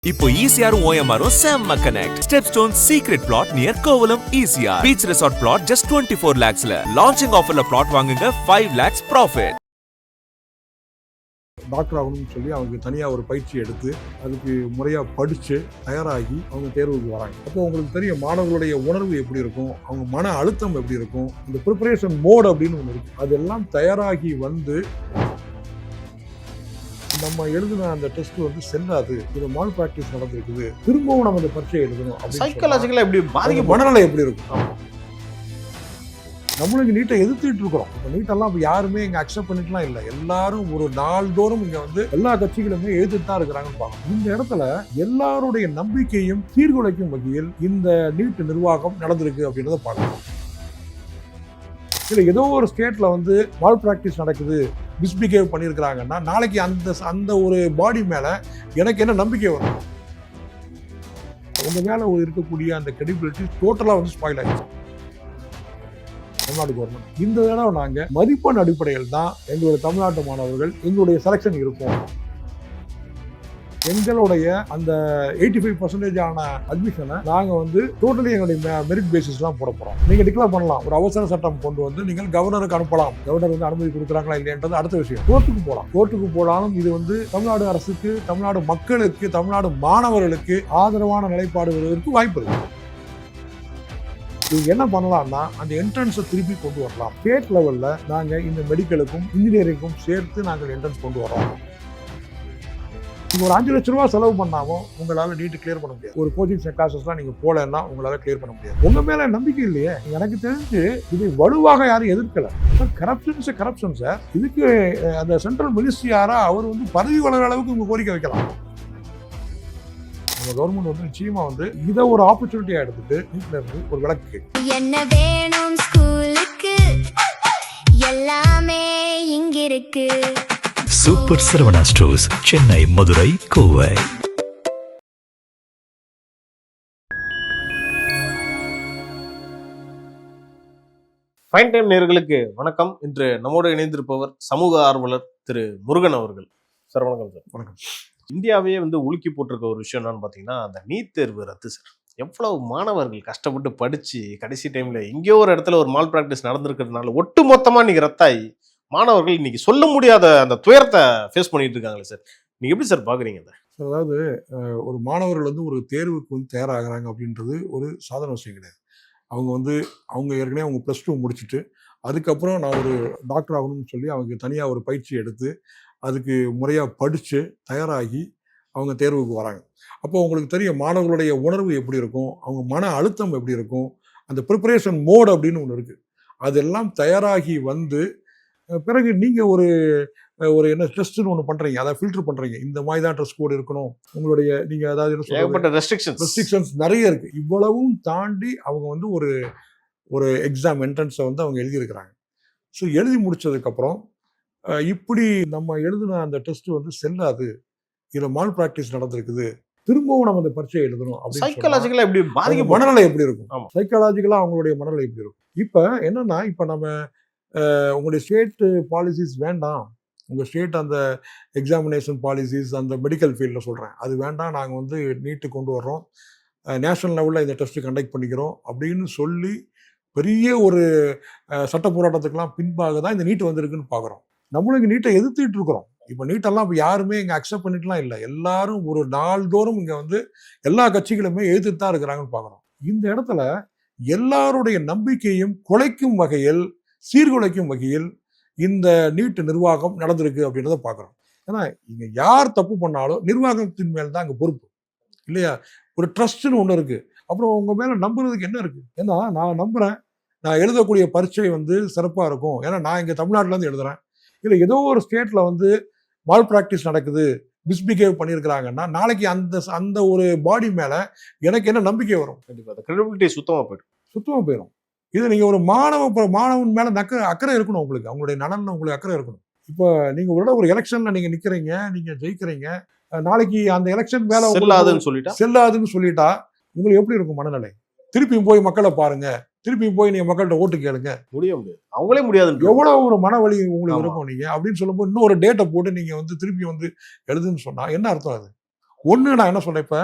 இப்போ ECR OMR செம்ம connect. Stepstone secret plot near Kovalam ECR. Beach resort plot just 24 lakhs ல. Launching offerல plot வாங்குங்க 5 lakhs profit. Doctor ஆகணும்னு சொல்லி அவங்க தனியாக ஒரு பயிற்சி எடுத்து அதுக்கு முறையாக படித்து தயாராகி அவங்க தேர்வுக்கு வராங்க. அப்போ உங்களுக்கு தெரியும் மாணவர்களுடைய உணர்வு எப்படி இருக்கும், அவங்க மன அழுத்தம் எப்படி இருக்கும், இந்த ப்ரிப்பரேஷன் மோட் அப்படின்னு ஒன்று இருக்குது. அதெல்லாம் தயாராகி வந்து நம்ம எழுதின அந்த டெஸ்ட் வந்து செல்லாது, இது மால் பிராக்டிஸ் நடந்திருக்குது, திரும்பவும் நம்ம அந்த பரீட்சை எழுதணும் அப்படின்னு சைக்காலஜிக்கலா எப்படி பாதிக்க மனநிலை எப்படி இருக்கும். நம்மளுக்கு நீட்டை எதிர்த்துட்டு இருக்கிறோம். இப்போ நீட்டெல்லாம் இப்போ யாருமே இங்கே அக்செப்ட் பண்ணிட்டுலாம் இல்லை. எல்லாரும் ஒரு நாள்தோறும் இங்கே வந்து எல்லா கட்சிகளுமே எதிர்த்துட்டு தான் இருக்கிறாங்கன்னு பார்க்கணும். இந்த இடத்துல எல்லாருடைய நம்பிக்கையும் சீர்குலைக்கும் வகையில் இந்த நீட் நிர்வாகம் நடந்திருக்கு அப்படின்றத பார்க்கணும். இல்லை ஏதோ ஒரு ஸ்டேட்ல வந்து மால் பிராக்டிஸ் நடக்குது, மிஸ்பிஹேவ் பண்ணியிருக்கிறாங்கன்னா நாளைக்கு அந்த ஒரு பாடி மேல எனக்கு என்ன நம்பிக்கை வரும்? உங்க மேல இருக்கக்கூடிய அந்த கிரெடிபிலிட்டி டோட்டலா வந்து ஸ்பாயில் ஆயிடுச்சு தமிழ்நாடு கவர்மெண்ட். இந்த தடவை நாங்க மதிப்பெண் அடிப்படையில் தான் எங்களுடைய தமிழ்நாட்டு மாணவர்கள் எங்களுடைய செலெக்ஷன் இருக்கும். எங்களுடைய அந்த 85% ஆன அட்மிஷனை நாங்கள் வந்து டோட்டலி எங்களுடைய மெரிட் பேசிஸ்லாம் போட போகிறோம். நீங்கள் டிக்ளேர் பண்ணலாம், ஒரு அவசர சட்டம் கொண்டு வந்து நீங்கள் கவர்னருக்கு அனுப்பலாம். கவர்னர் வந்து அனுமதி கொடுக்குறாங்களா இல்லையன்றது அடுத்த விஷயம். கோர்ட்டுக்கு போகலாம். கோர்ட்டுக்கு போனாலும் இது வந்து தமிழ்நாடு அரசுக்கு, தமிழ்நாடு மக்களுக்கு, தமிழ்நாடு மாணவர்களுக்கு ஆதரவான நிலைப்பாடு வருவதற்கு வாய்ப்பு இருக்கு. இது என்ன பண்ணலாம்னா அந்த என்ட்ரன்ஸை திருப்பி கொண்டு வரலாம். ஸ்டேட் லெவலில் நாங்கள் இந்த மெடிக்கலுக்கும் இன்ஜினியரிங்கும் சேர்த்து நாங்கள் என்ட்ரன்ஸ் கொண்டு வரோம். நீங்கள் ஒரு 5 லட்ச ரூபா செலவு பண்ணாமல் உங்களால் நீட்டு கிளியர் பண்ண முடியாது. ஒரு கோச்சிங் கிளாஸஸ்லாம் நீங்கள் போகலன்னா உங்களால் கிளியர் பண்ண முடியாது. உங்கள் மேலே நம்பிக்கை இல்லையே. எனக்கு தெரிஞ்சு இதை வலுவாக யாரும் எதிர்க்கலை. Corruption sir. இதுக்கு அந்த சென்ட்ரல் மினிஸ்ட்ரி யாரா அவர் வந்து பதவி வளர அளவுக்கு உங்கள் கோரிக்கை வைக்கலாம். நம்ம கவர்மெண்ட் வந்து நிச்சயமா வந்து இதை ஒரு ஆப்பர்ச்சுனிட்டியா எடுத்துட்டு வீட்டில் இருந்து ஒரு விளக்கு என்ன வேணும் ஸ்கூலுக்கு எல்லாமே இங்க இருக்கு. Super Saravana stores, Chennai, Madurai, Kovai. Fine time நேயர்களுக்கு வணக்கம். இன்று நம்மோடு இணைந்திருப்பவர் சமூக ஆர்வலர் திரு முருகன் அவர்கள். சார் வணக்கம். சார் வணக்கம். இந்தியாவே வந்து உலுக்கி போட்டிருக்க ஒரு விஷயம் என்னன்னு பார்த்தீங்கன்னா அந்த நீட் தேர்வு ரத்து. சார் எவ்வளவு மாணவர்கள் கஷ்டப்பட்டு படிச்சு கடைசி டைம்ல எங்கேயோ ஒரு இடத்துல ஒரு மால் பிராக்டிஸ் நடந்திருக்கிறதுனால ஒட்டு மொத்தமா இன்னைக்கு ரத்தாயி மாணவர்கள் இன்னைக்கு சொல்ல முடியாத அந்த துயரத்தை ஃபேஸ் பண்ணிட்டு இருக்காங்களே சார், நீங்க எப்படி சார் பாக்குறீங்க? அதாவது ஒரு மாணவர்கள் வந்து ஒரு தேர்வுக்கு வந்து தயாராகிறாங்க அப்படின்றது ஒரு சாதாரண விஷயம் கிடையாது. அவங்க ஏற்கனவே அவங்க +2 முடிச்சுட்டு அதுக்கப்புறம் நான் ஒரு டாக்டர் ஆகணும்னு சொல்லி அவங்க தனியாக ஒரு பயிற்சி எடுத்து அதுக்கு முறையாக படித்து தயாராகி அவங்க தேர்வுக்கு வராங்க. அப்போ உங்களுக்கு தெரியும் மாணவர்களுடைய உணர்வு எப்படி இருக்கும், அவங்க மன அழுத்தம் எப்படி இருக்கும், அந்த ப்ரிப்பரேஷன் மோட் அப்படின்னு ஒன்று இருக்குது. அதெல்லாம் தயாராகி வந்து பிறகு நீங்கள் ஒரு என்ன டெஸ்ட்னு ஒன்று பண்ணுறீங்க, அதை ஃபில்டர் பண்ணுறீங்க. இந்த மாதிரி தான் ட்ரெஸ் கோட் இருக்கணும், உங்களுடைய நீங்கள் அதாவது என்ன சொல்றது, ரெஸ்ட்ரிக்ஷன்ஸ் நிறைய இருக்குது. இவ்வளவும் தாண்டி அவங்க வந்து ஒரு எக்ஸாம் என்ட்ரன்ஸை வந்து அவங்க எழுதியிருக்கிறாங்க. ஸோ எழுதி முடிச்சதுக்கப்புறம் இப்படி நம்ம எழுதின அந்த டெஸ்ட் வந்து செல்லாது, இதில் மால் பிராக்டிஸ் நடந்திருக்குது, திரும்பவும் நம்ம அந்த பரீட்சை எழுதணும் அப்படின்னு சைக்காலஜிக்கலா எப்படி பாதிக்க மனநிலை எப்படி இருக்கும், சைக்காலஜிக்கலா அவங்களுடைய மனநிலை எப்படி இருக்கும். இப்போ என்னன்னா இப்போ நம்ம உங்களுடைய ஸ்டேட் பாலிசிஸ் வேண்டாம், உங்கள் ஸ்டேட் அந்த எக்ஸாமினேஷன் பாலிசிஸ் அந்த மெடிக்கல் ஃபீல்டில் சொல்கிறேன் அது வேண்டாம், நாங்கள் வந்து நீட்டு கொண்டு வர்றோம், நேஷனல் லெவலில் இந்த டெஸ்ட்டு கண்டக்ட் பண்ணிக்கிறோம் அப்படின்னு சொல்லி பெரிய ஒரு சட்ட போராட்டத்துக்கெல்லாம் பின்பாக தான் இந்த நீட்டு வந்திருக்குன்னு பார்க்குறோம். நம்மளுக்கு நீட்டை எதிர்த்துட்டு இருக்கிறோம். இப்போ நீட்டெல்லாம் இப்போ யாருமே இங்கே அக்செப்ட் பண்ணிட்டுலாம் இல்லை. எல்லாரும் ஒரு நாள்தோறும் இங்கே வந்து எல்லா கட்சிகளுமே எதிர்த்து தான் இருக்கிறாங்கன்னு பார்க்குறோம். இந்த இடத்துல எல்லாருடைய நம்பிக்கையும் குலைக்கும் வகையில், சீர்குலைக்கும் வகையில் இந்த நீட் நிர்வாகம் நடந்திருக்கு அப்படின்றத பார்க்குறோம். ஏன்னா இங்கே யார் தப்பு பண்ணாலும் நிர்வாகத்தின் மேல் தான் அங்கே பொறுப்பு இல்லையா. ஒரு ட்ரஸ்ட்னு ஒன்று இருக்குது. அப்புறம் உங்கள் மேலே நம்புறதுக்கு என்ன இருக்குது? ஏன்னா நான் நம்புகிறேன், நான் எழுதக்கூடிய பரீட்சை வந்து சிறப்பாக இருக்கும், ஏன்னா நான் இங்கே தமிழ்நாட்டிலேருந்து எழுதுகிறேன். இல்லை ஏதோ ஒரு ஸ்டேட்டில் வந்து மால் பிராக்டிஸ் நடக்குது, மிஸ்பிஹேவ் பண்ணியிருக்கிறாங்கன்னா நாளைக்கு அந்த ஒரு பாடி மேலே எனக்கு என்ன நம்பிக்கை வரும்? கண்டிப்பாக கிரெடிபிலிட்டி சுத்தமாக போயிடும். இது நீங்கள் ஒரு மாணவன் மேலே அக்கறை இருக்கணும், உங்களுக்கு அவங்களுடைய நலனில் உங்களுக்கு அக்கறை இருக்கணும். இப்போ நீங்கள் ஒரு எலெக்ஷனில் நீங்கள் நிற்கிறீங்க, நீங்கள் ஜெயிக்கிறீங்க, நாளைக்கு அந்த எலெக்ஷன் மேலே செல்லாதுன்னு சொல்லிட்டா உங்களுக்கு எப்படி இருக்கும் மனநிலை? திருப்பியும் போய் மக்களை பாருங்க, திருப்பியும் போய் நீங்கள் மக்கள்கிட்ட ஓட்டு கேளுங்க, முடியாது, அவங்களே முடியாது. எவ்வளோ ஒரு மனவலி உங்களுக்கு இருக்கும். நீங்கள் அப்படின்னு சொல்லும்போது இன்னொரு டேட்டை போட்டு நீங்கள் வந்து திருப்பி வந்து எழுதுன்னு சொன்னால் என்ன அர்த்தம்? அது ஒன்று நான் என்ன சொல்றேன், இப்போ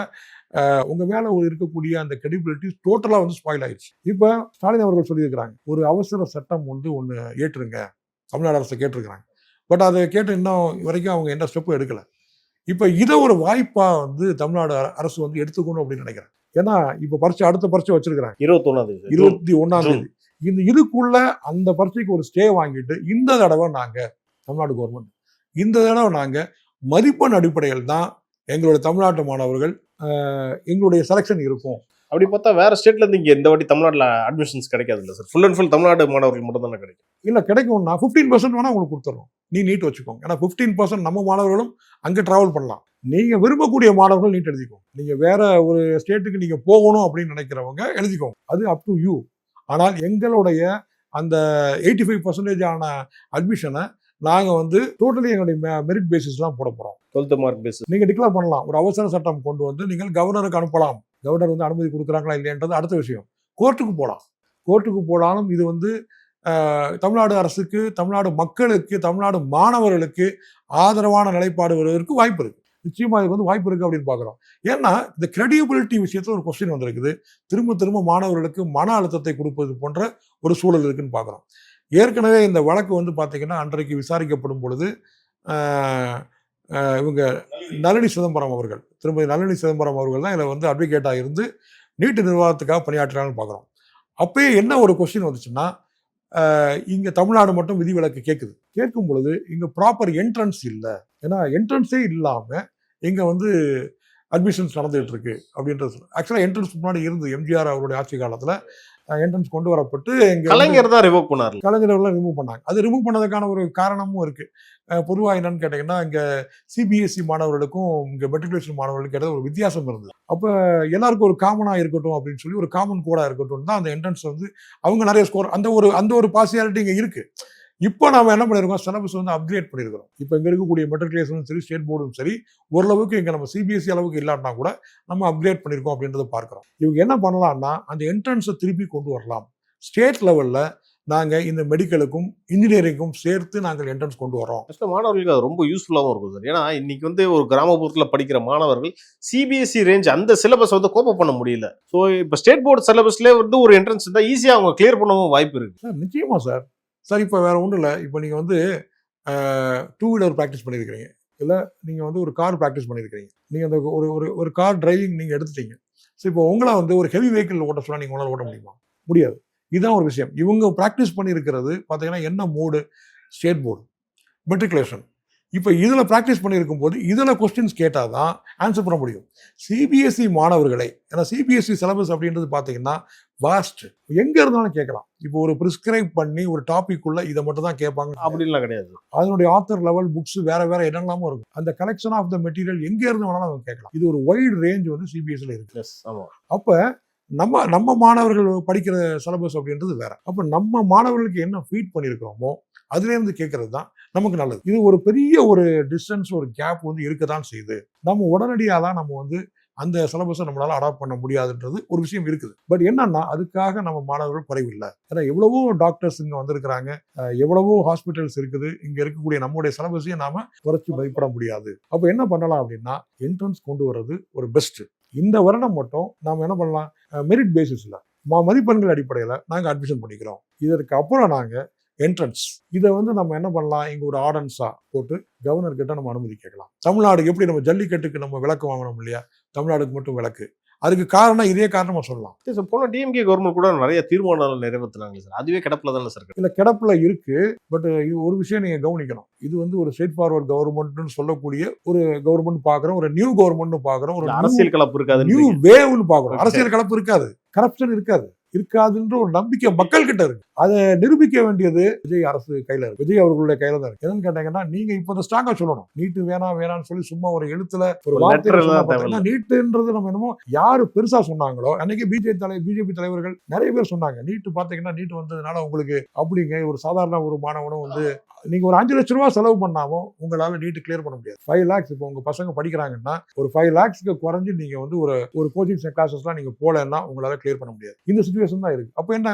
உங்க மேல இருக்கக்கூடிய அந்த கிரெடிபிலிட்டி டோட்டலா வந்து ஸ்பாயில் ஆயிடுச்சு. இப்போ ஸ்டாலின் அவர்கள் சொல்லியிருக்கிறாங்க, ஒரு அவசர சட்டம் வந்து ஒன்று ஏற்றுங்க, தமிழ்நாடு அரசு கேட்டிருக்கிறாங்க. பட் அதை கேட்டு இன்னும் வரைக்கும் அவங்க எந்த ஸ்டெப்பும் எடுக்கல. இப்போ இதை ஒரு வாய்ப்பா வந்து தமிழ்நாடு அரசு வந்து எடுத்துக்கணும் அப்படின்னு நினைக்கிறேன். ஏன்னா இப்போ அடுத்த பரீட்சை வச்சிருக்கிறாங்க 21ஆம் தேதி. இதுக்குள்ள அந்த பரீட்சைக்கு ஒரு ஸ்டே வாங்கிட்டு இந்த தடவை நாங்க தமிழ்நாடு கவர்மெண்ட் இந்த தடவை நாங்க மதிப்பெண் அடிப்படையில் தான் எங்களுடைய தமிழ்நாட்டு மாணவர்கள் எங்களுடைய செலெக்ஷன் இருக்கும். அப்படி பார்த்தா வேற ஸ்டேட்ல இருந்து இங்க இந்த வாட்டி தமிழ்நாட்டுல அட்மிஷன்ஸ் கிடைக்காது இல்ல sir? Full and full Tamil Nadu மாணவர்கள் மட்டும் தானே கிடைக்கும். இல்ல கிடைக்கும்னா 15% வேணா உங்களுக்கு கொடுத்துறோம், நீ நீட் வச்சுக்கோங்க. ஏன்னா 15% நம்ம மாணவர்களும் அங்கே டிராவல் பண்ணலாம். நீங்க விரும்பக்கூடிய மாணவர்கள் நீட் எழுதிக்கோங்க. நீங்க வேற ஒரு ஸ்டேட்டுக்கு நீங்க போகணும் அப்படின்னு நினைக்கிறவங்க எழுதிக்கோங்க, அது அப் டு யூ. ஆனால் எங்களுடைய அந்த 85% ஆன அட்மிஷனை நாங்க வந்து டோட்டலி எங்களுடைய மெரிட் பேசிஸ்லாம் போட போறோம். 12th மார்க் பேசிஸ் நீங்க டிக்ளேர் பண்ணலாம். ஒரு அவசர சட்டம் கொண்டு வந்து நீங்கள் கவர்னருக்கு அனுப்பலாம். கவர்னர் வந்து அனுமதி கொடுக்குறாங்களா இல்லையன்றது அடுத்த விஷயம். கோர்ட்டுக்கு போகலாம். கோர்ட்டுக்கு போனாலும் இது வந்து தமிழ்நாடு அரசுக்கு, தமிழ்நாடு மக்களுக்கு, தமிழ்நாடு மாணவர்களுக்கு ஆதரவான நிலைப்பாடு வருவதற்கு வாய்ப்பு இருக்கு. நிச்சயமா இதுக்கு வந்து வாய்ப்பு இருக்கு அப்படின்னு பாக்குறோம். ஏன்னா இந்த கிரெடிபிலிட்டி விஷயத்துல ஒரு கொஸ்டின் வந்திருக்குது. திரும்ப மாணவர்களுக்கு மன அழுத்தத்தை கொடுப்பது போன்ற ஒரு சூழல் இருக்குன்னு பாக்குறோம். ஏற்கனவே இந்த வழக்கு வந்து பாத்தீங்கன்னா அன்றைக்கு விசாரிக்கப்படும் பொழுது இவங்க நளினி சிதம்பரம் அவர்கள், திருமதி நளினி சிதம்பரம் அவர்கள் தான் இதில் வந்து அட்வொகேட்டா இருந்து நீட்டு நிர்வாகத்துக்காக பணியாற்றுறாங்கன்னு பாக்குறோம். அப்பயே என்ன ஒரு கொஸ்டின் வந்துச்சுன்னா, இங்க தமிழ்நாடு மட்டும் விதிவிலக்கு கேட்கும் பொழுது இங்க ப்ராப்பர் என்ட்ரன்ஸ் இல்லை. ஏன்னா என்ட்ரன்ஸே இல்லாம இங்க வந்து அட்மிஷன்ஸ் நடந்துகிட்டு இருக்கு அப்படின்றது. ஆக்சுவலா என்ட்ரன்ஸ் முன்னாடி இருந்து எம்ஜிஆர் அவருடைய ஆட்சி காலத்துல என்ட்ரன்ஸ் கொண்டு வரப்பட்டு கலைஞர் தான் ரிமூவ் பண்ணாரு. கலைஞர்கள் ரிமூவ் பண்ணாங்க. அது ரிமூவ் பண்ணதுக்கான ஒரு காரணமும் இருக்கு. பொதுவாக என்னன்னு கேட்டீங்கன்னா, இங்க சிபிஎஸ்இ மாணவர்களுக்கும் இங்க மெட்ரிகுலேஷன் மாணவர்களுக்கு இடையே ஒரு வித்தியாசம் இருந்தது. அப்ப எல்லாருக்கும் ஒரு காமனா இருக்கட்டும் அப்படின்னு சொல்லி ஒரு காமன் கோடா இருக்கட்டும் தான் அந்த என்ட்ரன்ஸ் வந்து அவங்க நிறைய ஸ்கோர் அந்த ஒரு பார்சியாலிட்டி இங்க இருக்கு. இப்போ நாம என்ன பண்ணிருக்கோம், சிலபஸ் வந்து அப்கிரேட் பண்ணிருக்கிறோம். இப்போ இங்க இருக்கக்கூடிய மெட்ரிகுலேஷனும் சரி, ஸ்டேட் போர்டும் சரி, ஓரளவுக்கு இங்க நம்ம சிபிஎஸ்இ அளவுக்கு இல்லாட்டினா கூட நம்ம அப்கிரேட் பண்ணிருக்கோம் அப்படின்றத பார்க்கிறோம். இவங்க என்ன பண்ணலாம்னா அந்த என்ட்ரன்ஸை திருப்பி கொண்டு வரலாம். ஸ்டேட் லெவல்ல நாங்க இந்த மெடிக்கலுக்கும் இன்ஜினியரிங்கும் சேர்த்து நாங்கள் என்ட்ரன்ஸ் கொண்டு வரோம். மாணவர்களுக்கு அது ரொம்ப யூஸ்ஃபுல்லாகவும் இருக்கும் சார். ஏன்னா இன்னைக்கு வந்து ஒரு கிராமப்புறத்துல படிக்கிற மாணவர்கள் சிபிஎஸ்இ ரேஞ்ச் அந்த சிலபஸ் வந்து கோப்பப் பண்ண முடியல. ஸோ இப்போ ஸ்டேட் போர்டு சிலபஸ்ல வந்து ஒரு என்ட்ரன்ஸ் இருந்தால் ஈஸியாக அவங்க கிளியர் பண்ணவும் வாய்ப்பு இருக்கு சார். நிச்சயமா சார். சார் இப்போ வேற ஒன்றும் இல்லை. இப்போ நீங்கள் வந்து 2 வீலர் ப்ராக்டிஸ் பண்ணியிருக்கிறீங்க, இல்லை நீங்கள் வந்து ஒரு கார் ப்ராக்டிஸ் பண்ணியிருக்கிறீங்க. நீங்கள் அந்த ஒரு கார் டிரைவிங் நீங்கள் எடுத்துட்டீங்க. ஸோ இப்போ உங்களை வந்து ஒரு ஹெவி வெஹிக்கிள் ஓட்ட சொன்னால் நீங்கள் உங்களால் ஓட்ட முடியுமா? முடியாது. இதுதான் ஒரு விஷயம். இவங்க ப்ராக்டிஸ் பண்ணியிருக்கிறது பார்த்தீங்கன்னா என்ன மோடு, ஸ்டேட் போர்டு, மெட்ரிகுலேஷன். இப்போ இதில் ப்ராக்டிஸ் பண்ணியிருக்கும் போது இதில் கொஸ்டின்ஸ் கேட்டால் தான் ஆன்சர் பண்ண முடியும். சிபிஎஸ்இ மாணவர்களை, ஏன்னா சிபிஎஸ்இ சிலபஸ் அப்படின்றது பார்த்தீங்கன்னா வாஸ்ட், எங்கே இருந்தாலும் கேட்கலாம். இப்போ ஒரு ப்ரிஸ்கிரைப் பண்ணி ஒரு டாபிக் உள்ள இதை மட்டும் தான் கேட்பாங்க அப்படின்லாம் கிடையாது. அதனுடைய ஆத்தர் லெவல் புக்ஸ் வேற என்னெல்லாமோ இருக்கும். அந்த கலெக்ஷன் ஆஃப் த மெட்டீரியல் எங்கே இருந்து வேணாலும் அவங்க கேட்கலாம். இது ஒரு வைட் ரேஞ்ச் வந்து சிபிஎஸ்இல இருக்கு. அப்போ நம்ம மாணவர்கள் படிக்கிற சிலபஸ் அப்படின்றது வேற. அப்போ நம்ம மாணவர்களுக்கு என்ன ஃபீட் பண்ணியிருக்கிறோமோ அதுலேருந்து கேட்கறது தான் நமக்கு நல்லது. இது ஒரு பெரிய ஒரு டிஸ்டன்ஸ், ஒரு கேப் வந்து இருக்கதான் செய்யுது. நம்ம உடனடியாக தான் நம்ம வந்து அந்த சிலபஸை நம்மளால அடாப்ட் பண்ண முடியாதுன்றது ஒரு விஷயம் இருக்குது. பட் என்னன்னா அதுக்காக நம்ம மாணவர்கள் குறைவில்லை. ஏன்னா எவ்வளவோ டாக்டர்ஸ் இங்க வந்திருக்கிறாங்க, எவ்வளவோ ஹாஸ்பிட்டல்ஸ் இருக்குது. இங்க இருக்கக்கூடிய நம்முடைய சிலபஸையும் நாம குறைச்சி பயப்பட முடியாது. அப்போ என்ன பண்ணலாம் அப்படின்னா என்ட்ரன்ஸ் கொண்டு வர்றது ஒரு பெஸ்ட். இந்த வருடம் மட்டும் நாம என்ன பண்ணலாம், மெரிட் பேசிஸ்ல மதிப்பெண்கள் அடிப்படையில் நாங்கள் அட்மிஷன் பண்ணிக்கிறோம். இதற்கு அப்புறம் நாங்கள் என்ட்ரன்ஸ் இதை வந்து நம்ம என்ன பண்ணலாம், இங்க ஒரு ஆர்டன்ஸா போட்டு கவர்னர் கிட்ட நம்ம அனுமதி கேட்கலாம். தமிழ்நாடு எப்படி நம்ம ஜல்லிக்கட்டுக்கு நம்ம விளக்கு வாங்கணும் இல்லையா, தமிழ்நாடுக்கு மட்டும் விளக்கு. அதுக்கு காரணம் இதே காரணமா சொல்லலாம். போன டிஎம்கே கவர்மெண்ட் கூட நிறைய தீர்மானங்கள் நிறைவேற்றினாங்க சார். அதுவே கிடப்புல தானே சார்? இல்ல, கிடப்புல இருக்கு. பட் ஒரு விஷயம் நீங்க கவனிக்கணும். இது வந்து ஒரு ஸ்ட்ரெயிட் ஃபார்வர்ட் கவர்மெண்ட்னு சொல்லக்கூடிய ஒரு கவர்மெண்ட் பாக்குறோம், ஒரு நியூ கவர்மெண்ட் பாக்குறோம், ஒரு அரசியல் கலப்பு இருக்காது, நியூ வேவ்னு பாக்குறோம். அரசியல் கலப்பு இருக்காது, கரப்ஷன் இருக்காதுன்ற ஒரு நம்பிக்கை மக்கள் கிட்ட இருக்கு. அதை நிரூபிக்க வேண்டியது விஜய் அரசு கையில இருக்கு, விஜய் அவர்களுடைய கையில தான் இருக்கு. என்னன்னு கேட்டாங்கன்னா, நீங்க இப்ப ஸ்ட்ராங்கா சொல்லணும், நீட்டு வேணாம்னு சொல்லி சும்மா ஒரு எழுத்துல ஒரு வார்த்தை நீட்டுன்றது நம்ம என்னமோ யாரு பெருசா சொன்னாங்களோ அன்னைக்கு பிஜேபி தலைவர்கள் நிறைய பேர் சொன்னாங்க. நீட்டு பாத்தீங்கன்னா நீட்டு வந்ததுனால உங்களுக்கு அப்படிங்க ஒரு சாதாரண ஒரு மாணவனும் வந்து நீங்க ஒரு 5 லட்சம் ரூபாய் செலவு பண்ணாமோ உங்களால நீட்டு கிளியர் பண்ண முடியாது. 5 lakhs இப்போ உங்க பசங்க படிக்கிறாங்கன்னா ஒரு 5 lakhsக்கு குறைஞ்சு நீங்க வந்து ஒரு கோச்சிங் கிளாஸஸ்லாம் நீங்க போலன்னா உங்களால கிளியர் பண்ண முடியாது. இந்த சிச்சுவேஷன் தான் இருக்கு. அப்போ என்ன,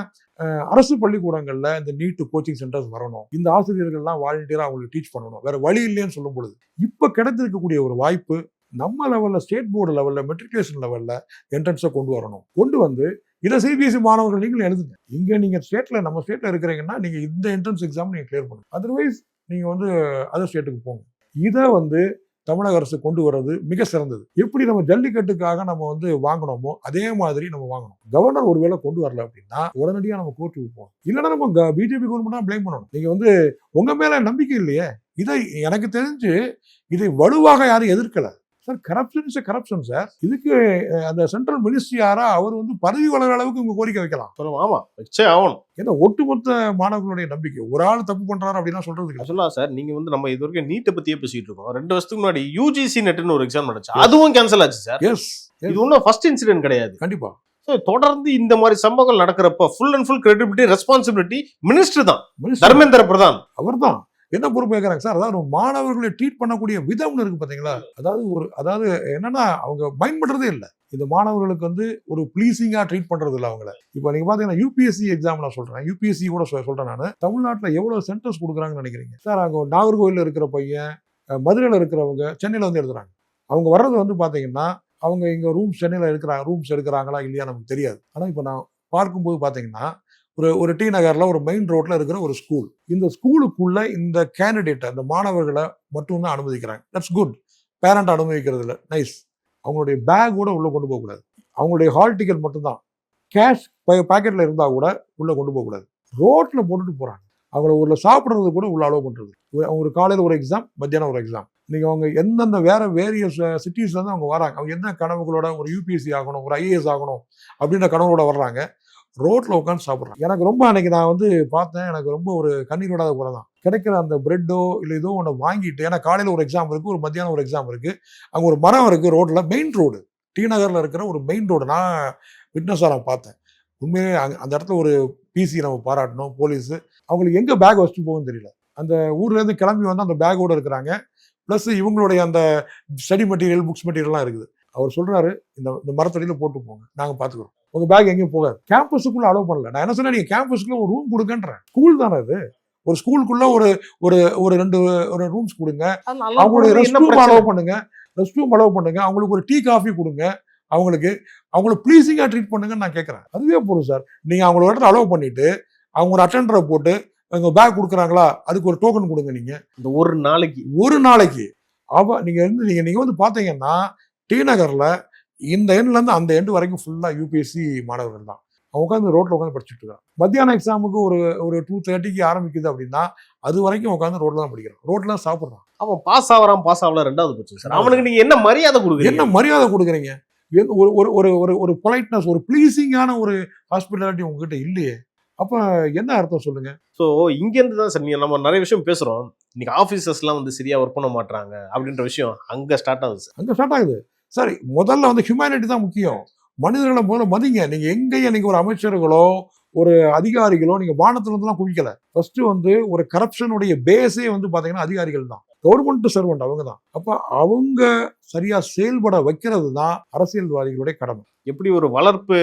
அரசு பள்ளிக்கூடங்கள்ல இந்த நீட்டு கோச்சிங் சென்டர்ஸ் வரணும், இந்த ஆசிரியர்கள்லாம் வாலண்டியரா அவங்களுக்கு டீச் பண்ணணும், வேற வழி இல்லைன்னு சொல்லும் பொழுது இப்ப கிடைத்திருக்கக்கூடிய ஒரு வாய்ப்பு நம்ம லெவலில் ஸ்டேட் போர்டு லெவலில் மெட்ரிகுலேஷன் லெவலில் என்ட்ரன்ஸை கொண்டு வரணும். கொண்டு வந்து இதை சிபிஎஸ்சி மாணவர்கள் நீங்களும் எழுதுங்க. இங்கே நீங்கள் ஸ்டேட்டில் நம்ம ஸ்டேட்டில் இருக்கிறீங்கன்னா நீங்கள் இந்த என்ட்ரன்ஸ் எக்ஸாம் நீங்கள் கிளியர் பண்ணுங்க. அதர்வைஸ் நீங்கள் வந்து அதர் ஸ்டேட்டுக்கு போங்க. இதை வந்து தமிழக அரசு கொண்டு வர்றது மிக சிறந்தது. எப்படி நம்ம ஜல்லிக்கட்டுக்காக நம்ம வந்து வாங்கினோமோ அதே மாதிரி நம்ம வாங்கணும். கவர்னர் ஒருவேளை கொண்டு வரல அப்படின்னா உடனடியாக நம்ம கோர்ட்டுக்கு போகணும். இல்லைன்னா நம்ம பிஜேபி கவர்மெண்ட் பிளேம் பண்ணணும். நீங்க வந்து உங்க மேல நம்பிக்கை இல்லையே. இதை எனக்கு தெரிஞ்சு இதை வலுவாக யாரும் எதிர்க்கல sir. Corruption is corruption sir. இதுக்கு அந்த சென்ட்ரல் மினிஸ்ட்ரி யாரா அவர் வந்து பதவி வளர அளவுக்கு உங்க கோரிக்கை வைக்கலாம். ஆமா, வச்சே ஆகணும். ஏன்னா ஒட்டுமொத்த மாணவர்களுடைய நம்பிக்கை ஒரு ஆள் தப்பு பண்றாரு அப்படின்னா சொல்றதுக்கு சொல்லலாம் சார். நீங்க வந்து நம்ம இது வரைக்கும் நீட்டை பத்தியே பேசிட்டு இருக்கோம். 2 வருஷத்துக்கு முன்னாடி யூஜிசி நெட்னு ஒரு எக்ஸாம் நடந்துச்சு, அதுவும் கேன்சல் ஆச்சு சார். எஸ், இது ஒன்றும் ஃபர்ஸ்ட் இன்சிடென்ட் கிடையாது. கண்டிப்பா. தொடர்ந்து இந்த மாதிரி சம்பவங்கள் நடக்கிறப்ப full and full credibility responsibility minister தான், தர்மேந்திர பிரதான் அவர் தான். என்ன பொறுப்பு கேட்கறாங்க சார்? அதாவது மாணவர்களை ட்ரீட் பண்ணக்கூடிய விதம்னு இருக்கு பாத்தீங்களா? அதாவது என்னன்னா அவங்க மைண்ட் பண்றதே இல்லை. இந்த மாணவர்களுக்கு வந்து ஒரு பிளீசிங்கா ட்ரீட் பண்றது இல்லை அவங்கள. இப்போ நீங்க பாத்தீங்கன்னா யூபிஎஸ்சி எக்ஸாம் நான் சொல்றேன், யூபிஎஸ்சி கூட சொல்றேன் நான். தமிழ்நாட்டில் எவ்வளவு சென்டர்ஸ் கொடுக்குறாங்கன்னு நினைக்கிறீங்க சார்? அங்க நாகர்கோவில்ல இருக்கிற பையன், மதுரையில் இருக்கிறவங்க சென்னையில வந்து எழுதுறாங்க. அவங்க வர்றது வந்து பாத்தீங்கன்னா அவங்க இங்க ரூம்ஸ் சென்னையில ரூம்ஸ் எடுக்கிறாங்களா இல்லையா நமக்கு தெரியாது. ஆனா இப்போ நான் பார்க்கும்போது பாத்தீங்கன்னா ஒரு டி நகர்ல ஒரு மெயின் ரோட்ல இருக்கிற ஒரு ஸ்கூல், இந்த ஸ்கூலுக்குள்ள இந்த கேண்டிடேட்டை அந்த மாணவர்களை மட்டும்தான் அனுமதிக்கிறாங்க. That's good. பேரண்ட் அனுமதிக்கிறது இல்லை, நைஸ். அவங்களுடைய பேக் கூட உள்ள கொண்டு போகக்கூடாது. அவங்களுடைய ஹால் டிக்கெட் மட்டும்தான். கேஷ் பாக்கெட்ல இருந்தா கூட உள்ள கொண்டு போகக்கூடாது. ரோட்ல போட்டுட்டு போறாங்க. அவங்கள ஊர்ல சாப்பிட்றது கூட உள்ள அலோவ் பண்றது. அவங்க காலையில் ஒரு எக்ஸாம், மத்தியானம் ஒரு எக்ஸாம். நீங்க அவங்க எந்தெந்த வேரியஸ் சிட்டிஸ்ல இருந்து அவங்க வராங்க. அவங்க என்ன கனவுகளோட ஒரு யூபிஎஸ்சி ஆகணும், ஒரு ஐஏஎஸ் ஆகணும் அப்படின்ற கனவுகளோட வர்றாங்க. ரோட்ல உட்காந்து சாப்பிட்றாங்க. எனக்கு ரொம்ப அன்னைக்கு நான் வந்து பார்த்தேன், எனக்கு ரொம்ப ஒரு கண்ணீர் விடாத போல தான். கிடைக்கிற அந்த பிரெட்டோ இல்லை ஏதோ ஒன்று வாங்கிட்டு, ஏன்னா காலையில் ஒரு எக்ஸாம் இருக்கு, ஒரு மத்தியானம் ஒரு எக்ஸாம் இருக்கு. அங்கே ஒரு மரம் இருக்கு ரோட்ல, மெயின் ரோடு, டி நகர்ல இருக்கிற ஒரு மெயின் ரோடு. நான் விட்னஸாக நான் பார்த்தேன். உண்மையே அந்த இடத்துல ஒரு பிசி நம்ம பாராட்டணும். போலீஸ் அவங்களுக்கு எங்க பேக் வச்சுட்டு போகும்னு தெரியல. அந்த ஊர்ல இருந்து கிளம்பி வந்து அந்த பேக்கோட இருக்கிறாங்க. பிளஸ் இவங்களுடைய அந்த ஸ்டடி மெட்டீரியல், புக்ஸ் மெட்டீரியல்லாம் இருக்குது. அவர் சொல்றாரு, இந்த மரத்தடியில போட்டு போங்க, நாங்க பாத்துக்கிறோம், உங்க பேக் எங்கேயும் போகாது. கேம்பஸுக்குள்ள அலோவ் பண்ணல. நான் என்ன சொன்னேன், நீங்க கேம்பஸுக்குள்ள ஒரு ரூம் கொடுங்கன்றேன். ஸ்கூல் தானே அது. ஒரு ஸ்கூலுக்குள்ள ஒரு 2 ரூம்ஸ் கொடுங்க. அவங்களுடைய ரெஸ்ட் ரூம் அலோவ் பண்ணுங்க. அவங்களுக்கு ஒரு டீ காஃபி கொடுங்க. அவங்கள ப்ளீசிங்கா ட்ரீட் பண்ணுங்கன்னு நான் கேட்கறேன். அதுவே போதும் சார். நீங்க அவங்களோட இடத்துல அலோவ் பண்ணிட்டு அவங்க ஒரு அட்டெண்டரை போட்டு அவங்க பேக் கொடுக்குறாங்களா, அதுக்கு ஒரு டோக்கன் கொடுங்க. நீங்க இந்த ஒரு நாளைக்கு நீங்க வந்து பாத்தீங்கன்னா டி நகர்ல இந்த எண்ட்ல இருந்து அந்த எண்டு வரைக்கும் ஃபுல்லா யூபிஎஸ்சி மாணவர்கள் தான். அவங்க உட்காந்து ரோட்ல உட்காந்து படிச்சுட்டு இருக்காங்க. மத்தியான எக்ஸாமுக்கு ஒரு 2:30 ஆரம்பிக்குது அப்படின்னா அது வரைக்கும் உட்காந்து ரோட்ல தான் படிக்கிறான், ரோட்ல தான் சாப்பிடுறான். அவன் பாஸ் ஆகல 2வது பட்சம் சார். அவனுக்கு நீங்க என்ன மரியாதை கொடுக்குறீங்க? ஒரு பொலைட்னஸ், ஒரு ப்ளீசிங்கான ஒரு ஹாஸ்பிட்டாலிட்டி உங்ககிட்ட இல்லையே. அப்ப என்ன அர்த்தம் சொல்லுங்க? ஸோ இங்கேருந்து தான் சார் நம்ம நிறைய விஷயம் பேசுறோம். இன்னைக்கு ஆஃபீஸர்ஸ்லாம் வந்து சரியா ஒர்க் பண்ண மாட்டாங்க அப்படின்ற விஷயம் அங்க ஸ்டார்ட் ஆகுது. சரி, முதல்ல வந்து ஹியூமனிட்டி தான் முக்கியம். மனிதர்களை முதல்ல மதிங்க. நீங்க எங்கேயும் நீங்க ஒரு அமைச்சர்களோ ஒரு அதிகாரிகளோ நீங்க வானத்துல இருந்துலாம் குவிக்கல. ஃபர்ஸ்ட் வந்து ஒரு கரப்ஷனுடைய பேஸே வந்து பாத்தீங்கன்னா அதிகாரிகள் தான். கவர்மெண்ட் சர்வெண்ட் அவங்க தான். அப்ப அவங்க சரியா செயல்பட வைக்கிறது தான் அரசியல்வாதிகளுடைய கடமை. எப்படி ஒரு வளர்ப்பு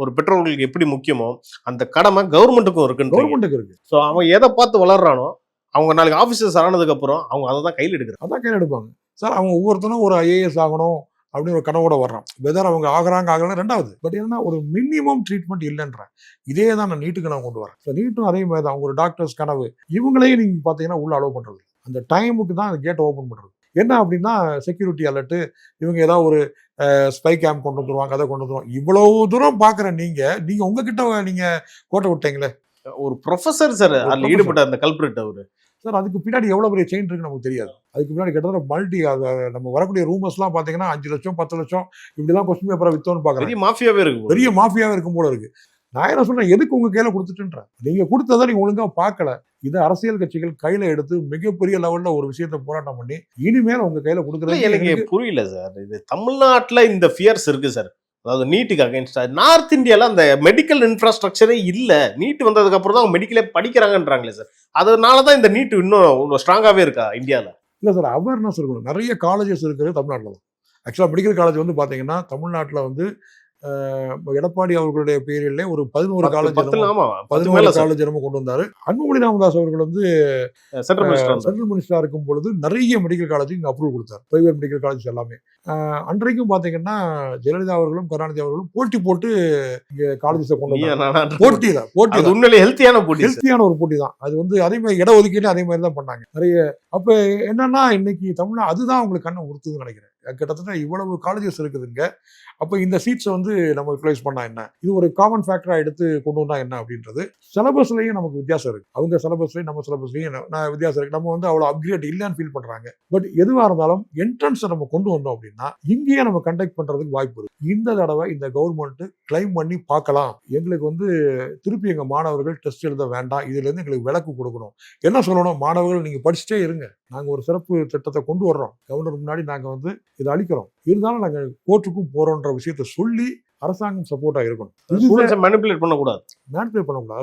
ஒரு பெற்றோர்களுக்கு எப்படி முக்கியமோ அந்த கடமை கவர்மெண்ட்டுக்கும் இருக்கு. ஸோ அவன் எதை பார்த்து வளர்றானோ அவங்க நாளைக்கு ஆஃபீஸர்ஸ் ஆனதுக்கு அப்புறம் அவங்க அதை தான் கையில் எடுப்பாங்க சார். அவங்க ஒவ்வொருத்தரும் ஒரு ஐஏஎஸ் ஆகணும் அப்படின்னு ஒரு கனவோட வர்றான். வெதர் அவங்க ஆகலாம் ரெண்டாவது. பட் என்னன்னா ஒரு மினிமம் ட்ரீட்மெண்ட் இல்லைன்ற இதே தான் நான் நீட்டுக்கு நான் கொண்டு வரேன். ஸோ நீட்டும் அதே மாதிரி தான். அவங்க ஒரு டாக்டர்ஸ் கனவு இவங்களையும் நீங்க பாத்தீங்கன்னா உள்ள அலோவ் பண்றது. அந்த டைமுக்கு தான் அந்த கேட்டை ஓப்பன் பண்றது. என்ன அப்படின்னா செக்யூரிட்டி அலர்ட், இவங்க ஏதாவது ஒரு ஸ்பை கேம்ப் கொண்டு வந்துருவாங்க, அதை கொண்டு வந்துருவாங்க. இவ்வளவு தூரம் பாக்குற நீங்க உங்ககிட்ட நீங்க கோட்டை விட்டீங்களே. ஒரு ப்ரொஃபசர் சார் அதுல ஈடுபட்ட அந்த கல்பிரேட் அவரு சார். அதுக்கு பின்னாடி எவ்வளவு பெரிய செயின் இருக்கு நமக்கு தெரியாது. அதுக்கு பின்னாடி கிட்டத்தட்ட நம்ம வரக்கூடிய ரூமர்ஸ் எல்லாம் பாத்தீங்கன்னா 5 லட்சம் 10 லட்சம் இப்படிலாம் கொஸ்டின் பேப்பரை வித்தோன்னு பாக்குறேன். பெரிய மாஃபியாவே இருக்கும் போல இருக்கு. நான் என்ன சொல்றேன், எதுக்கு உங்க கையில கொடுத்துட்டுன்ற? நீங்க கொடுத்ததை நீங்க ஒழுங்கா பார்க்கல. இது அரசியல் கட்சிகள் கையில எடுத்து மிகப்பெரிய லெவல்ல ஒரு விஷயத்தை போராட்டம் பண்ணி இனிமேல் உங்க கையில கொடுக்குறது எனக்கு புரியல சார். இது தமிழ்நாட்டுல இந்த ஃபியர்ஸ் இருக்கு சார். அதாவது நீட்டுக்கு அகைன்ஸ்டா நார்த் இந்தியால அந்த மெடிக்கல் இன்ஃப்ராஸ்ட்ரக்சரே இல்ல. நீட் வந்ததுக்கு அப்புறம் தான் அவங்க மெடிக்கலே படிக்கிறாங்கன்றாங்களே சார். அதனாலதான் இந்த நீட் இன்னும் ஸ்ட்ராங்காவே இருக்கா இந்தியால? இல்ல சார், அவேர்னஸ் இருக்கணும். நிறைய காலேஜஸ் இருக்கிறது தமிழ்நாட்டில் தான். ஆக்சுவலா மெடிக்கல் காலேஜ் வந்து பாத்தீங்கன்னா தமிழ்நாட்டில் வந்து எடப்பாடி அவர்களுடைய பேரிலே ஒரு 11 காலேஜ் 10 காலேஜ் கொண்டு வந்தாரு. அன்புமணி ராமதாஸ் அவர்கள் வந்து சென்ட்ரல் மினிஸ்டரா இருக்கும் பொழுது நிறைய மெடிக்கல் காலேஜ் இங்க அப்ரூவல் கொடுத்தார், பிரைவேட் மெடிக்கல் காலேஜ் எல்லாமே. அன்றைக்கும் பாத்தீங்கன்னா ஜெயலலிதா அவர்களும் கருணாநிதி அவர்களும் போட்டி போட்டு இங்க காலேஜஸ் கொண்டு வந்தாங்க. போட்டி உண்மையிலே ஹெல்த்தியான ஒரு போட்டி தான் அது. வந்து அதே மாதிரி இட ஒதுக்கீடு அதே மாதிரி தான் பண்ணாங்க நிறைய. அப்ப என்னன்னா இன்னைக்கு தமிழ்நாடு அதுதான் உங்களுக்கு கண்ணை உறுத்துதுன்னு நினைக்கிறேன். கிட்டத்தட்ட இவ்வளவு காலேஜஸ் இருக்குதுங்க. அப்ப இந்த சீட்ஸை வந்து நம்ம யூட்டிலைஸ் பண்ணா என்ன, இது ஒரு காமன் ஃபேக்டரா எடுத்து கொண்டு வந்தா என்ன அப்படின்றது. சிலபஸ்லயும் நமக்கு வித்தியாசம் இருக்கு. அவங்க சிலபஸ்லயும் நம்ம சிலபஸ்லயும் வித்தியாசம் இருக்கு. நம்ம வந்து அவ்வளவு அப்கிரேட் இல்லைன்னு ஃபீல் பண்றாங்க. பட் எதுவா இருந்தாலும் என்ட்ரன்ஸை நம்ம கொண்டு வந்தோம் அப்படின்னா இங்கேயே நம்ம கண்டக்ட் பண்றதுக்கு வாய்ப்பு இருக்கு. இந்த தடவை இந்த கவர்மெண்ட் கிளைம் பண்ணி பார்க்கலாம், எங்களுக்கு வந்து திருப்பி எங்க மாணவர்கள் டெஸ்ட் எழுத வேண்டாம், இதுல இருந்து எங்களுக்கு விலக்கு கொடுக்கணும். என்ன சொல்லணும், மாணவர்கள் நீங்க படிச்சுட்டே இருங்க, நாங்க ஒரு சிறப்பு திட்டத்தை கொண்டு வர்றோம், கவர்னர் முன்னாடி நாங்க வந்து இதை அளிக்கிறோம், இருந்தாலும் நாங்க கோர்ட்டுக்கும் போறோம்ன்ற விஷயத்தை சொல்லி அரசாங்கம் சப்போர்ட்டா இருக்கணும். மேனிபுலேட் பண்ணக்கூடாது.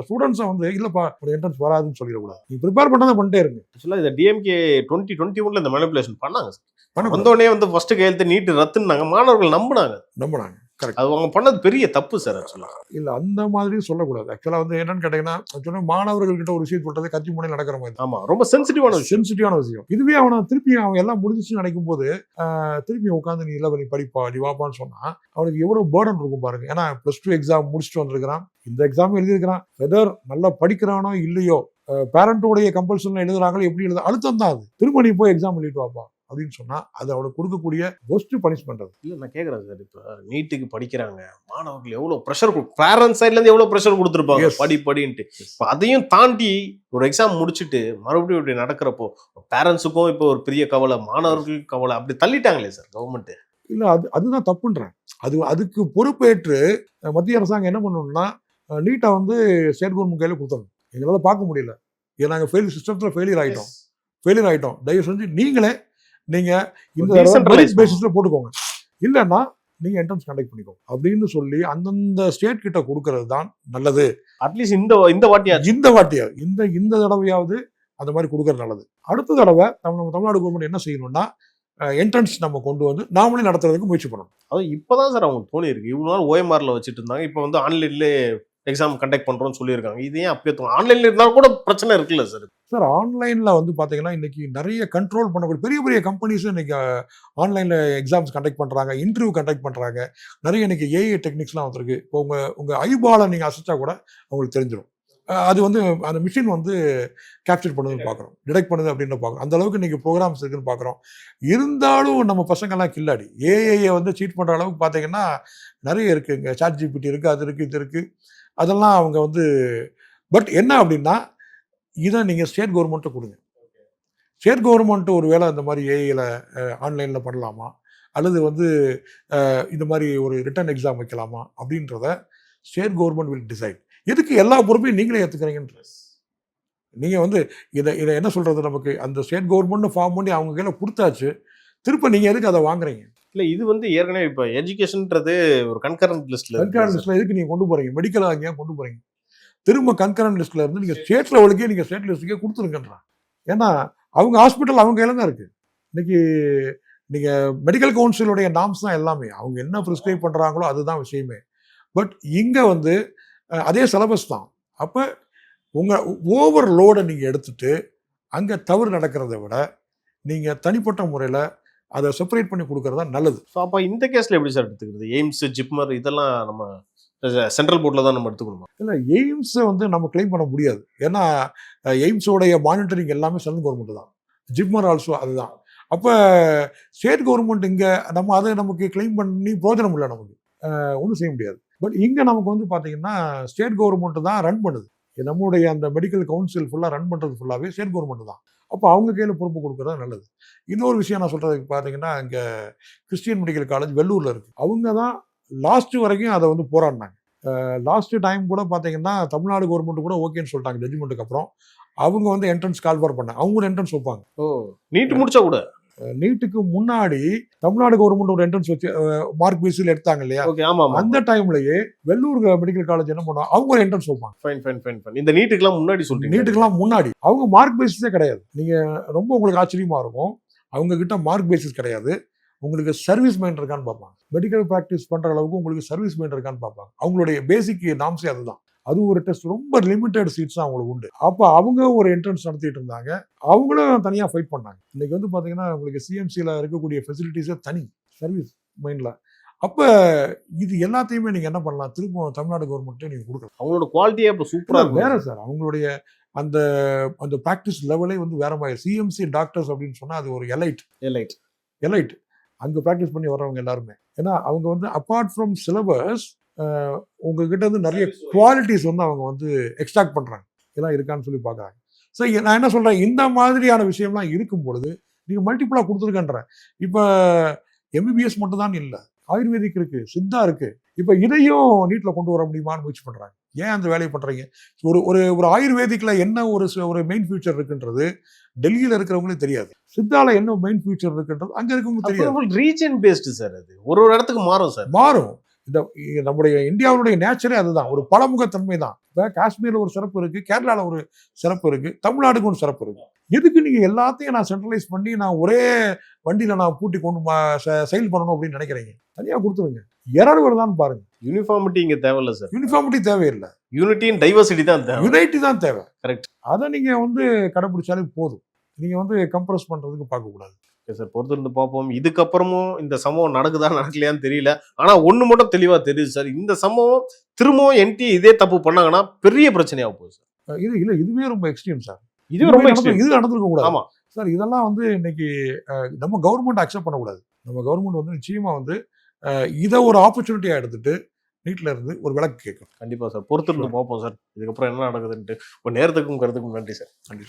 ஸ்டூடெண்ட்ஸை வந்து இல்லப்பா என்ட்ரன்ஸ் வராதுன்னு சொல்லிடக்கூடாது. நீ ப்ரிப்பேர் பண்ணதை பண்ணிட்டே இருங்க. ஆக்சுவலா இந்த டிஎம்கே 2021 இந்த மேனிபுலேஷன் பண்ணாங்க. வந்தோடனே வந்து ஃபர்ஸ்ட் கையெழுத்து நீட்டு ரத்துனாங்க, மாணவர்கள் நம்பினாங்க. கரெக்ட். அது அவங்க பண்ணது பெரிய தப்பு சார். ஆக்சுவலா இல்ல அந்த மாதிரி சொல்லக்கூடாது. ஆக்சுவலா வந்து என்னன்னு கேட்டீங்கன்னா மாணவர்கள் கிட்ட ஒரு விஷயம் சொல்றது கட்சி முனை நடக்கிற மாதிரி. ஆமா, ரொம்ப சென்சிட்டிவான விஷயம். இதுவே அவனை திருப்பி அவன் எல்லாம் முடிஞ்சுன்னு நினைக்கும் போது திருப்பி உட்காந்து நீ இல்லை நீ படிப்பா நீ வாப்பான்னு சொன்னா அவனுக்கு எவ்வளவு பேர்டன் இருக்கும் பாருங்க. ஏன்னா +2 எக்ஸாம் முடிச்சுட்டு வந்திருக்கிறான், இந்த எக்ஸாம் எழுதியிருக்கிறான். வெதர் நல்லா படிக்கிறானோ இல்லையோ, பேரண்டோடைய கம்பல்சன் எழுதுறாங்களோ எப்படி எழுத அழுத்தம் தான் அது. திரும்ப நீ போய் எக்ஸாம் எழுதிட்டு வாப்பா அப்படின்னு சொன்னா அது அவனுக்கு கொடுக்கக்கூடிய பெஸ்ட் பனிஷ்மெண்ட். இல்ல நான் கேக்குறேன் சார், இப்ப நீட்டுக்கு படிக்கிறாங்க மாணவர்கள் எவ்வளவு ப்ரெஷர், பேரண்ட்ஸ் சைட்ல இருந்து எவ்வளவு ப்ரெஷர் கொடுத்துருப்பாங்க படின்ட்டு. இப்ப அதையும் தாண்டி ஒரு எக்ஸாம் முடிச்சுட்டு மறுபடியும் இப்படி நடக்கிறப்போ பேரண்ட்ஸுக்கும் இப்போ ஒரு பெரிய கவலை, மாணவர்களுக்கு கவலை, அப்படி தள்ளிட்டாங்களே சார் கவர்மெண்ட். இல்ல அதுதான் தப்புன்றேன். அதுக்கு பொறுப்பேற்று மத்திய அரசாங்கம் என்ன பண்ணணும்னா நீட்டை வந்து ஸ்டேட் கவர்மெண்ட் கையில கொடுத்தணும். எங்களால பார்க்க முடியல, ஏன்னா நாங்கள் சிஸ்டத்துல ஃபெயிலியர் ஆயிட்டோம். தயவு செஞ்சு நீங்க இந்த பேசிஸ்ல போட்டுக்கோங்க, இல்லைன்னா நீங்க என்ட்ரன்ஸ் கண்டக்ட் பண்ணிக்கோங்க அப்படின்னு சொல்லி அந்தந்த ஸ்டேட் கிட்ட கொடுக்கறது தான் நல்லது. அட்லீஸ்ட் இந்த வாட்டியாவது இந்த தடவையாவது அந்த மாதிரி கொடுக்கறது நல்லது. அடுத்த தடவை நம்ம தமிழ்நாடு கவர்மெண்ட் என்ன செய்யணும்னா என்ட்ரன்ஸ் நம்ம கொண்டு வந்து நாமளே நடத்துறதுக்கு முயற்சி பண்ணணும். அது இப்பதான் சார் அவங்க தோணி இருக்கு. இவ்வளவு நாள் ஓஎம்ஆர்ல வச்சுட்டு இருந்தாங்க, இப்போ வந்து ஆன்லைன்ல எக்ஸாம் கண்டக்ட் பண்றோம்னு சொல்லியிருக்காங்க. இது ஏன் அப்பயே ஆன்லைன்ல இருந்தாலும் கூட பிரச்சனை இருக்குல்ல சார்? ஆன்லைன்ல வந்து பாத்தீங்கன்னா இன்னைக்கு நிறைய கண்ட்ரோல் பண்ணக்கூடிய பெரிய பெரிய கம்பெனிஸும் இன்னைக்கு ஆன்லைன்ல எக்ஸாம்ஸ் கண்டக்ட் பண்றாங்க, இன்டர்வியூ கண்டக்ட் பண்றாங்க. நிறைய இன்னைக்கு ஏஐ டெக்னிக்ஸ்லாம் வந்துருக்கு. இப்போ உங்க ஐபாலை நீங்க அசைச்சா கூட உங்களுக்கு தெரிஞ்சிடும். அது வந்து அந்த மிஷின் வந்து கேப்சர் பண்ணுதுன்னு பார்க்குறோம், டிடெக்ட் பண்ணுது அப்படின்னு பார்க்குறோம். அந்த அளவுக்கு இன்னைக்கு ப்ரோக்ராம்ஸ் இருக்குன்னு பார்க்குறோம். இருந்தாலும் நம்ம பசங்கள்லாம் கில்லாடி ஏஐயை வந்து சீட் பண்ணுற அளவுக்கு பார்த்தீங்கன்னா நிறைய இருக்குங்க. ChatGPT இருக்குது, அது இருக்குது, இது இருக்குது, அதெல்லாம் அவங்க வந்து. பட் என்ன அப்படின்னா இதை நீங்கள் ஸ்டேட் கவர்மெண்ட்டை கொடுங்க. ஸ்டேட் கவர்மெண்ட் ஒரு வேளை இந்த மாதிரி ஏஐயில் ஆன்லைனில் பண்ணலாமா, அல்லது வந்து இந்த மாதிரி ஒரு ரிட்டன் எக்ஸாம் வைக்கலாமா அப்படின்றத ஸ்டேட் கவர்மெண்ட் வில் டிசைட். எதுக்கு எல்லா பொறுப்பையும் நீங்களே ஏற்றுக்கிறீங்கன்ற நீங்கள் வந்து இதை என்ன சொல்கிறது, நமக்கு அந்த ஸ்டேட் கவர்மெண்ட்னு ஃபார்ம் பண்ணி அவங்க கையில் கொடுத்தாச்சு, திருப்ப நீங்கள் எதுக்கு அதை வாங்குறீங்க? இல்லை, இது வந்து ஏற்கனவே இப்போ எஜுகேஷன்ன்றது ஒரு கன்கரண்ட் லிஸ்ட்டில் எதுக்கு நீங்கள் கொண்டு போகிறீங்க? மெடிக்கல் அங்கேயா கொண்டு போகிறீங்க? திரும்ப கன்கரண்ட் லிஸ்ட்டில் இருந்து நீங்கள் ஸ்டேட் லெவலுக்கே நீங்கள் ஸ்டேட் லிஸ்ட்டுக்கே கொடுத்துருங்கன்றான். ஏன்னா அவங்க ஹாஸ்பிட்டல் அவங்க கையில் தான் இருக்குது. இன்னைக்கு நீங்கள் மெடிக்கல் கவுன்சிலுடைய நாம்ஸ் தான் எல்லாமே, அவங்க என்ன ப்ரிஸ்கிரைப் பண்ணுறாங்களோ அதுதான் விஷயமே. பட் இங்கே வந்து அதே சிலபஸ் தான். அப்போ உங்கள் ஓவர் லோடை நீங்கள் எடுத்துட்டு அங்கே தவறு நடக்கிறத விட நீங்கள் தனிப்பட்ட முறையில் அதை செப்பரேட் பண்ணி கொடுக்கறது தான் நல்லது. ஸோ அப்போ இந்த கேஸில் எப்படி சார் எடுத்துக்கிறது? எய்ம்ஸ், ஜிப்மர் இதெல்லாம் நம்ம சென்ட்ரல் போர்டில் தான் நம்ம எடுத்துக்கணுமா? இல்லை, எய்ம்ஸை வந்து நம்ம கிளைம் பண்ண முடியாது. ஏன்னா எய்ம்ஸோடைய மானிட்டரிங் எல்லாமே சென்ட்ரல் கவர்மெண்ட் தான், ஜிப்மர் ஆல்சோ அதுதான். அப்போ ஸ்டேட் கவர்மெண்ட் இங்கே நம்ம அதை நமக்கு கிளைம் பண்ணி பிரோஜனம் இல்லை, நமக்கு ஒன்றும் செய்ய முடியாது. பட் இங்கே நமக்கு வந்து பார்த்தீங்கன்னா ஸ்டேட் கவர்மெண்ட் தான் ரன் பண்ணுது. நம்முடைய அந்த மெடிக்கல் கவுன்சில் ஃபுல்லாக ரன் பண்ணுறது ஃபுல்லாகவே ஸ்டேட் கவர்மெண்ட் தான். அப்போ அவங்க கையில் பொறுப்பு கொடுக்குறது நல்லது. இன்னொரு விஷயம் நான் சொல்கிறதுக்கு பார்த்தீங்கன்னா இங்கே கிறிஸ்டியன் மெடிக்கல் காலேஜ் வெள்ளூரில் இருக்குது. அவங்க தான் லாஸ்ட்டு வரைக்கும் அதை வந்து போராடினாங்க. லாஸ்ட்டு டைம் கூட பார்த்தீங்கன்னா தமிழ்நாடு கவர்மெண்ட் கூட ஓகேன்னு சொல்லிட்டாங்க ஜட்ஜ்மெண்ட்டுக்கு அப்புறம். அவங்க வந்து என்ட்ரன்ஸ் கால்ஃபார் பண்ணாங்க, அவங்க ஒரு என்ட்ரன்ஸ் வைப்பாங்க. நீட் முடிச்சா கூட நீட்டுக்கு முன்னாடி தமிழ்நாடு கவர்மெண்ட் ஒரு என்ட்ரன்ஸ் வச்சு மார்க் பேஸில் எடுத்தாங்க இல்லையா? அந்த டைம்லயே வெள்ளூர் மெடிக்கல் காலேஜ் என்ன பண்ணுவாங்க, அவங்க ஒரு என்ட்ரன்ஸ் வைப்பாங்க. இந்த நீட்டுக்கெல்லாம் முன்னாடி சொல்றீங்க? நீட்டுக்கெல்லாம் முன்னாடி அவங்க மார்க் பேசிஸே கிடையாது. நீங்க ரொம்ப உங்களுக்கு ஆச்சரியமா இருக்கும், அவங்க கிட்ட மார்க் பேசிஸ் கிடையாது. உங்களுக்கு சர்வீஸ் மைண்ட் இருக்கான்னு பார்ப்பாங்க. மெடிக்கல் ப்ராக்டிஸ் பண்ற அளவுக்கு உங்களுக்கு சர்வீஸ் மைண்ட் இருக்கான்னு பார்ப்பாங்க. அவங்களுடைய பேசிக் நாம்ஸே அதுதான். அது ஒரு டெஸ்ட், ரொம்ப லிமிட்டட் சீட்ஸ் தான் அவங்களுக்கு உண்டு. அப்போ அவங்க ஒரு என்ட்ரன்ஸ் நடத்திட்டு இருந்தாங்க, அவங்களும் தனியாக ஃபைட் பண்ணாங்க. இன்னைக்கு வந்து பார்த்தீங்கன்னா உங்களுக்கு சிஎம்சியில் இருக்கக்கூடிய ஃபெசிலிட்டிஸே தனி, சர்வீஸ் மைண்டில். அப்போ இது எல்லாத்தையுமே நீங்கள் என்ன பண்ணலாம், திரும்ப தமிழ்நாடு கவர்மெண்ட்டே நீங்கள் கொடுக்கலாம். அவங்களோட குவாலிட்டியே இப்போ சூப்பராக வேற சார், அவங்களுடைய அந்த அந்த ப்ராக்டிஸ் லெவலே வந்து வேற மாதிரி. சிஎம்சி டாக்டர்ஸ் அப்படின்னு சொன்னால் அது ஒரு எலைட் அங்கே ப்ராக்டிஸ் பண்ணி வர்றவங்க எல்லாருமே. ஏன்னா அவங்க வந்து அப்பார்ட் ஃப்ரம் சிலபஸ் உங்ககிட்ட வந்து நிறைய குவாலிட்டிஸ் வந்து அவங்க வந்து எக்ஸ்ட்ராக்ட் பண்ணுறாங்க. இதெல்லாம் இருக்கான்னு சொல்லி பார்க்குறாங்க. ஸோ நான் என்ன சொல்கிறேன், இந்த மாதிரியான விஷயம்லாம் இருக்கும் பொழுது நீங்கள் மல்டிபிளாக கொடுத்துருக்கன்றேன். இப்போ எம்பிபிஎஸ் மட்டும் தான் இல்லை, ஆயுர்வேதிக் இருக்குது, சித்தா இருக்குது. இப்போ இதையும் நீட்டில் கொண்டு வர முடியுமான்னு முயற்சி பண்ணுறாங்க. ஏன் அந்த வேலையை பண்ணுறீங்க? ஒரு ஒரு ஒரு ஆயுர்வேதிக்கில் என்ன ஒரு மெயின் ஃபியூச்சர் இருக்குன்றது டெல்லியில் இருக்கிறவங்களே தெரியாது. சித்தால என்ன மெயின் ஃபியூச்சர் இருக்குன்றது அங்கே இருக்கவங்களுக்கு தெரியாது. ரீஜன் பேஸ்டு சார், அது ஒரு இடத்துக்கு மாறும் சார். மாறும். இந்த நம்முடைய இந்தியாவுடைய நேச்சரே அதுதான், ஒரு பலமுகத்தன்மை தான். இப்போ காஷ்மீரில் ஒரு சிறப்பு இருக்குது, கேரளாவில் ஒரு சிறப்பு இருக்குது, தமிழ்நாடுக்கு ஒரு சிறப்பு இருக்குது. எதுக்கு நீங்கள் எல்லாத்தையும் நான் சென்ட்ரலைஸ் பண்ணி நான் ஒரே வண்டியில் நான் பூட்டி கொண்டு செயல் பண்ணணும் அப்படின்னு நினைக்கிறீங்க? தனியாக கொடுத்துருங்க. எரர் வருதான்னு பாருங்க. யூனிஃபார்மிட்டி இங்கே தேவையில்லை சார். யூனிஃபார்மிட்டி தேவையில்லை, யூனிட்டி அண்ட் டைவர்சிட்டி தான் தேவை. யுனைட்டி தான் தேவை. கரெக்ட். அதை நீங்கள் வந்து கடைபிடிச்சாலே போதும். நீங்கள் வந்து கம்ப்ரஸ் பண்ணுறதுக்கு பார்க்கக்கூடாது. சார் பொறுத்திருந்து பார்ப்போம். இதுக்கப்புறமும் இந்த சம்பவம் நடக்குதா நடக்கலையான்னு தெரியல. ஆனா ஒண்ணு மட்டும் தெளிவா தெரியுது சார், இந்த சம்பவம் திரும்பவும் என்டி இதே தப்பு பண்ணாங்கன்னா பெரிய பிரச்சனையா போகுது சார். இதுவே ரொம்ப எக்ஸ்ட்ரீம் சார். இது ரொம்ப எக்ஸ்ட்ரீம். இது நடந்திருக்க கூடாது. ஆமா சார், இதெல்லாம் வந்து இன்னைக்கு நம்ம கவர்மெண்ட் அக்செப்ட் பண்ணக்கூடாது. நம்ம கவர்மெண்ட் வந்து நிச்சயமா வந்து இதை ஒரு ஆப்பர்ச்சுனிட்டியா எடுத்துட்டு நீட்ல இருந்து ஒரு விளக்கு கேட்கும். கண்டிப்பா சார், பொறுத்திருந்து பார்ப்போம் சார் இதுக்கப்புறம் என்ன நடக்குதுன்ட்டு. ஒரு நேரத்துக்கும் கருத்துக்கும் நன்றி சார். நன்றி.